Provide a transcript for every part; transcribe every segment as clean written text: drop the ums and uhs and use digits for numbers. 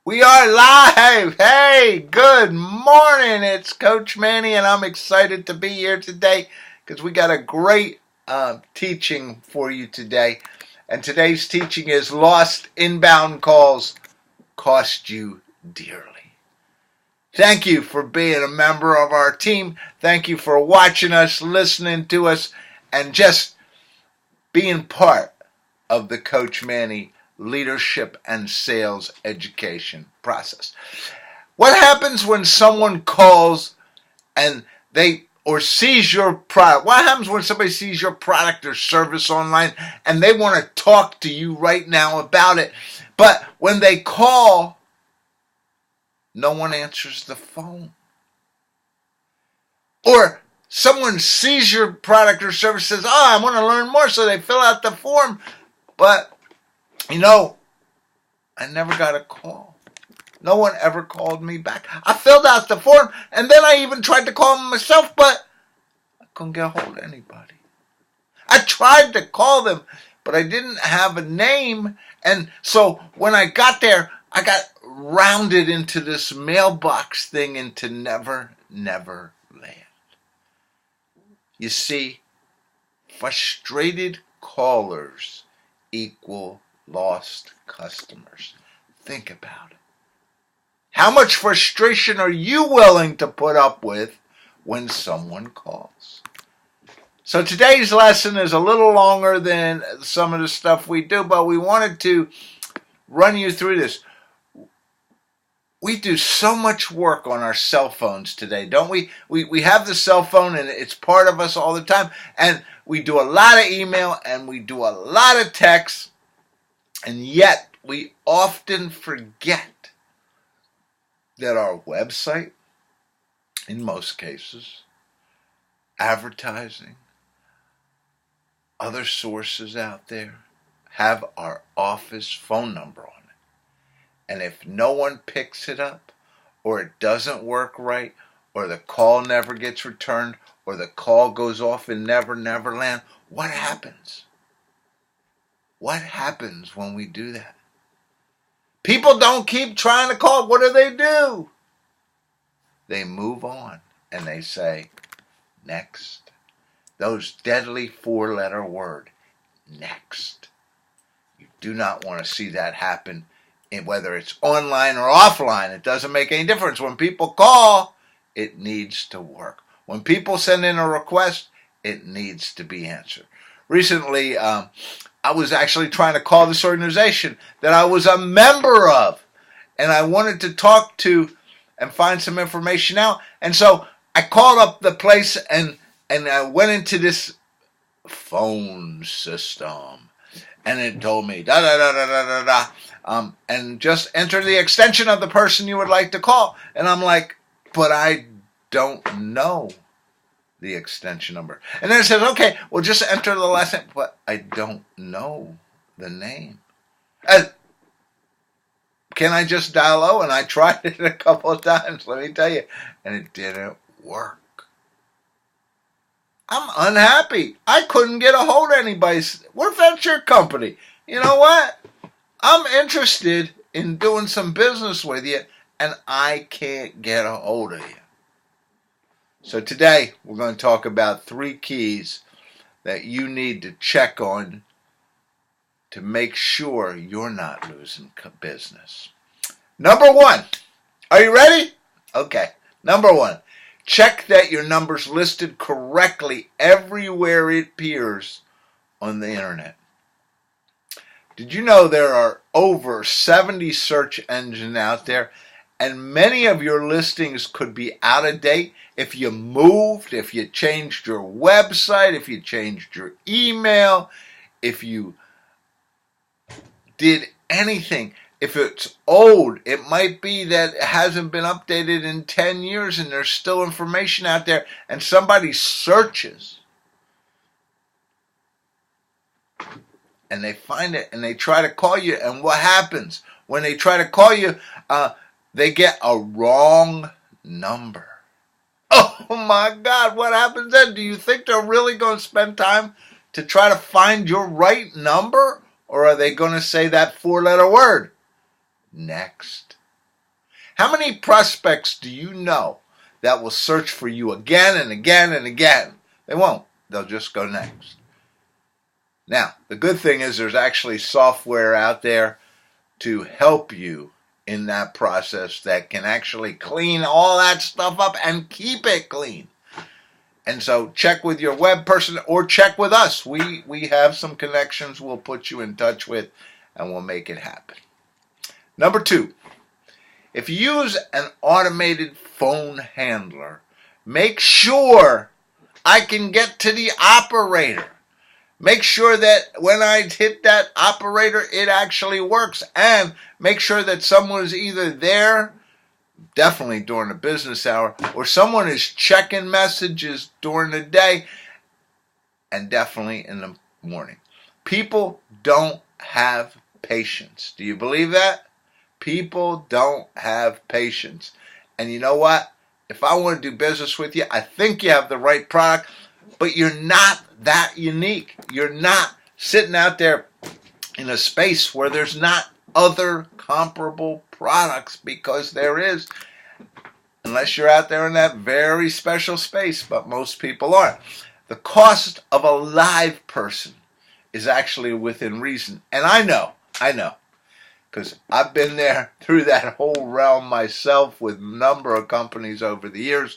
We are live. Hey, good morning. It's Coach Manny, and I'm excited to be here today because we got a great teaching for you today. And today's teaching is lost inbound calls cost you dearly. Thank you for being a member of our team. Thank you for watching us, listening to us, and just being part of the Coach Manny leadership and sales education process. What happens when someone calls and or sees your product? What happens when somebody sees your product or service online and they want to talk to you right now about it, but when they call, no one answers the phone? Or someone sees your product or service, says, I want to learn more, so they fill out the form, but I never got a call. No one ever called me back. I filled out the form, and then I even tried to call them myself, but I couldn't get a hold of anybody. I tried to call them, but I didn't have a name, and so when I got there, I got rounded into this mailbox thing into Never Land. You see, frustrated callers equal lost customers. Think about it. How much frustration are you willing to put up with when someone calls? So today's lesson is a little longer than some of the stuff we do, but we wanted to run you through this. We do so much work on our cell phones today, don't we? We have the cell phone and it's part of us all the time. And we do a lot of email and we do a lot of text. And yet we often forget that our website, in most cases, advertising, other sources out there have our office phone number on it. And if no one picks it up, or it doesn't work right, or the call never gets returned, or the call goes off in Never Land, what happens? What happens when we do that? People don't keep trying to call. What do? They move on and they say, next. Those deadly four-letter word, next. You do not want to see that happen, whether it's online or offline. It doesn't make any difference. When people call, it needs to work. When people send in a request, it needs to be answered. Recently, I was actually trying to call this organization that I was a member of, and I wanted to talk to and find some information out. And so I called up the place and I went into this phone system, and it told me da da da da da da da, and just enter the extension of the person you would like to call. And I'm like, but I don't know the extension number. And then it says, okay, well, just enter the last name, but I don't know the name. Can I just dial O? And I tried it a couple of times, let me tell you, and it didn't work. I'm unhappy. I couldn't get a hold of anybody. What if that's your company? You know what? I'm interested in doing some business with you, and I can't get a hold of you. So today, we're going to talk about 3 keys that you need to check on to make sure you're not losing business. Number 1. Are you ready? Okay. Number 1. Check that your number's listed correctly everywhere it appears on the internet. Did you know there are over 70 search engines out there, and many of your listings could be out of date if you moved, if you changed your website, if you changed your email, if you did anything. If it's old, it might be that it hasn't been updated in 10 years and there's still information out there, and somebody searches and they find it and they try to call you, and what happens? When they try to call you, they get a wrong number. Oh my God, what happens then? Do you think they're really going to spend time to try to find your right number? Or are they going to say that 4-letter word? Next. How many prospects do you know that will search for you again and again and again? They won't. They'll just go next. Now, the good thing is there's actually software out there to help you in that process that can actually clean all that stuff up and keep it clean. And so check with your web person or check with us. We have some connections we'll put you in touch with and we'll make it happen. Number 2, if you use an automated phone handler, make sure I can get to the operator. Make sure that when I hit that operator, it actually works. And make sure that someone is either there, definitely during the business hour, or someone is checking messages during the day, and definitely in the morning. People don't have patience. Do you believe that? People don't have patience. And you know what? If I want to do business with you, I think you have the right product, but you're not that unique. You're not sitting out there in a space where there's not other comparable products, because there is, unless you're out there in that very special space, but most people aren't. The cost of a live person is actually within reason. And I know, because I've been there through that whole realm myself with a number of companies over the years.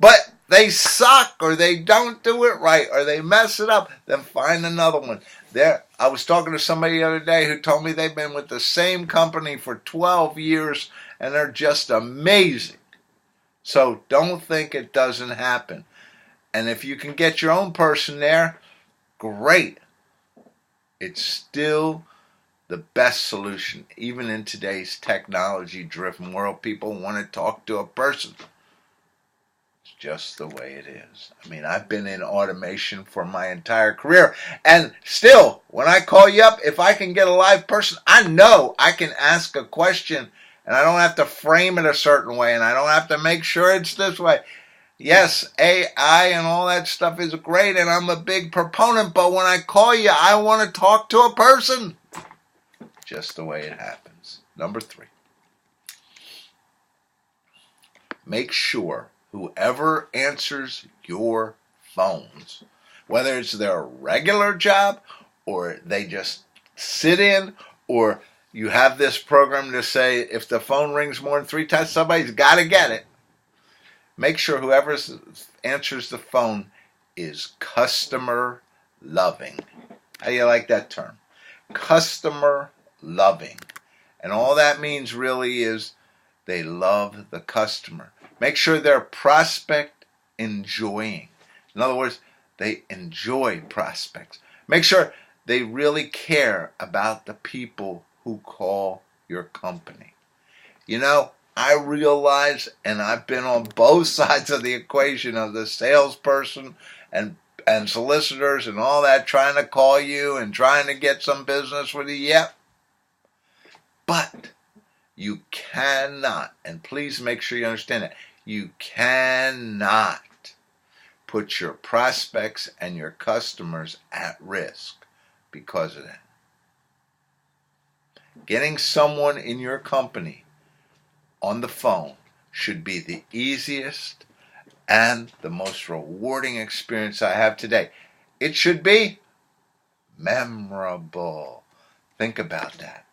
But they suck, or they don't do it right, or they mess it up, then find another one. I was talking to somebody the other day who told me they've been with the same company for 12 years, and they're just amazing. So don't think it doesn't happen. And if you can get your own person there, great. It's still the best solution. Even in today's technology-driven world, people want to talk to a person. It's just the way it is. I mean, I've been in automation for my entire career, and still, when I call you up, if I can get a live person, I know I can ask a question, and I don't have to frame it a certain way, and I don't have to make sure it's this way. Yes, AI and all that stuff is great, and I'm a big proponent, but when I call you, I want to talk to a person. Just the way it happens. Number 3. Make sure whoever answers your phones, whether it's their regular job or they just sit in, or you have this program to say if the phone rings more than 3 times, somebody's got to get it. Make sure whoever answers the phone is customer loving. How do you like that term? Customer loving. And all that means really is they love the customer. Make sure they're prospect enjoying. In other words, they enjoy prospects. Make sure they really care about the people who call your company. You know, I realize, and I've been on both sides of the equation of the salesperson and solicitors and all that, trying to call you and trying to get some business with you. Yep. But you cannot, and please make sure you understand that, you cannot put your prospects and your customers at risk because of that. Getting someone in your company on the phone should be the easiest and the most rewarding experience I have today. It should be memorable. Think about that.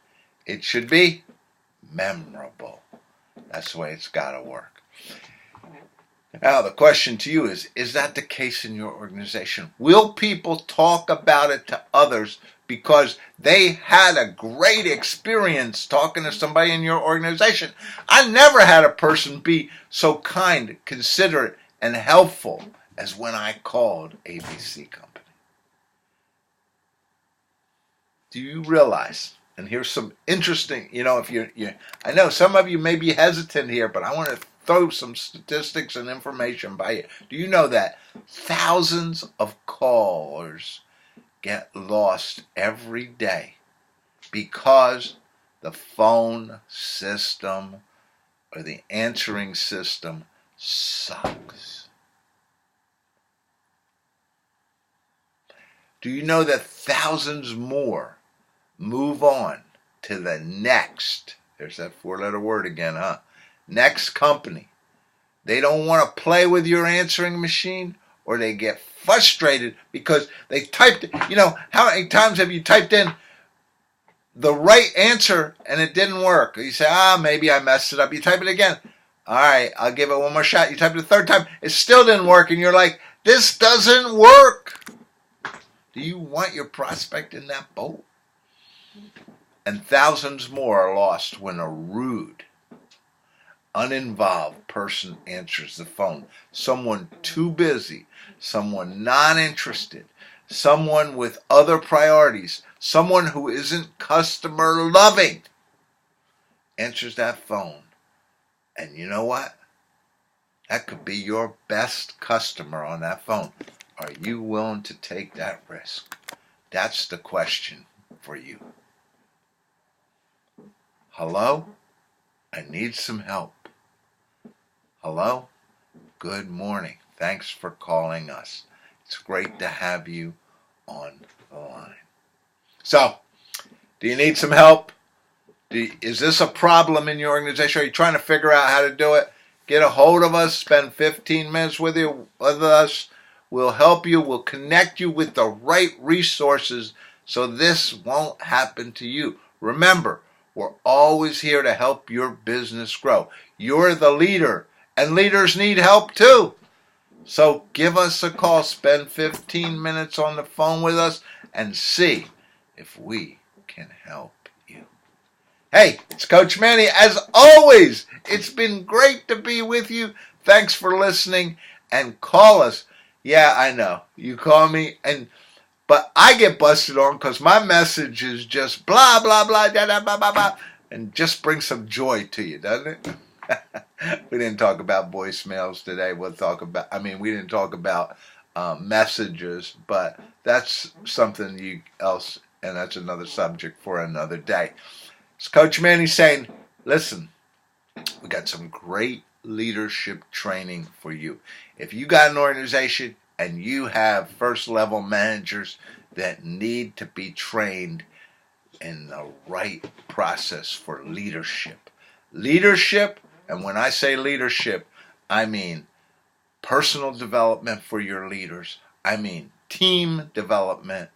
It should be memorable. That's the way it's got to work. Now, the question to you is that the case in your organization? Will people talk about it to others because they had a great experience talking to somebody in your organization? I never had a person be so kind, considerate, and helpful as when I called ABC Company. Do you realize? And here's some interesting, if you I know some of you may be hesitant here, but I want to throw some statistics and information by you. Do you know that thousands of callers get lost every day because the phone system or the answering system sucks? Do you know that thousands more move on to the next, there's that 4-letter word again, Next company. They don't want to play with your answering machine, or they get frustrated because they typed, how many times have you typed in the right answer and it didn't work? You say, maybe I messed it up. You type it again. All right, I'll give it one more shot. You type it a third time. It still didn't work, and you're like, this doesn't work. Do you want your prospect in that boat? And thousands more are lost when a rude, uninvolved person answers the phone. Someone too busy, someone not interested, someone with other priorities, someone who isn't customer loving answers that phone. And you know what? That could be your best customer on that phone. Are you willing to take that risk? That's the question for you. Hello? I need some help. Hello? Good morning. Thanks for calling us. It's great to have you on the line. So, do you need some help? Is this a problem in your organization? Are you trying to figure out how to do it? Get a hold of us. Spend 15 minutes with us. We'll help you. We'll connect you with the right resources so this won't happen to you. Remember, we're always here to help your business grow. You're the leader, and leaders need help too. So give us a call. Spend 15 minutes on the phone with us and see if we can help you. Hey, it's Coach Manny. As always, it's been great to be with you. Thanks for listening, and call us. Yeah, I know. You call me, but I get busted on because my message is just blah, blah, blah, da, da, blah, blah, blah, and just brings some joy to you, doesn't it? We didn't talk about voicemails today. We didn't talk about messages, but that's something else, and that's another subject for another day. It's Coach Manny saying, listen, we got some great leadership training for you. If you got an organization and you have first level managers that need to be trained in the right process for leadership. Leadership, and when I say leadership, I mean personal development for your leaders. I mean team development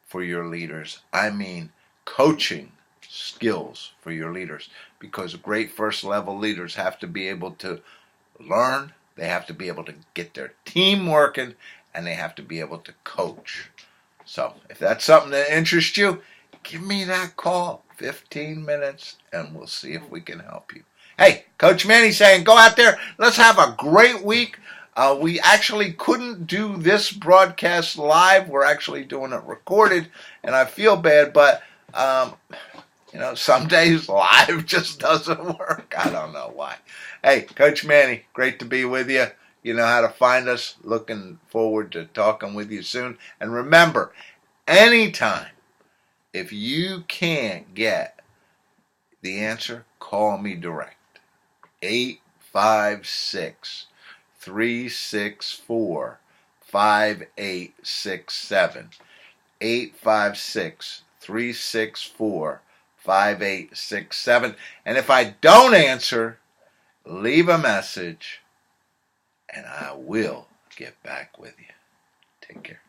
for your leaders. I mean coaching skills for your leaders, because great first level leaders have to be able to learn, they have to be able to get their team working, and they have to be able to coach. So if that's something that interests you, give me that call, 15 minutes, and we'll see if we can help you. Hey, Coach Manny saying, go out there, let's have a great week. We actually couldn't do this broadcast live. We're actually doing it recorded, and I feel bad, but some days live just doesn't work. I don't know why. Hey, Coach Manny, great to be with you. You know how to find us. Looking forward to talking with you soon. And remember, anytime, if you can't get the answer, call me direct. 856-364-5867. 856-364-5867. And if I don't answer, leave a message and I will get back with you. Take care.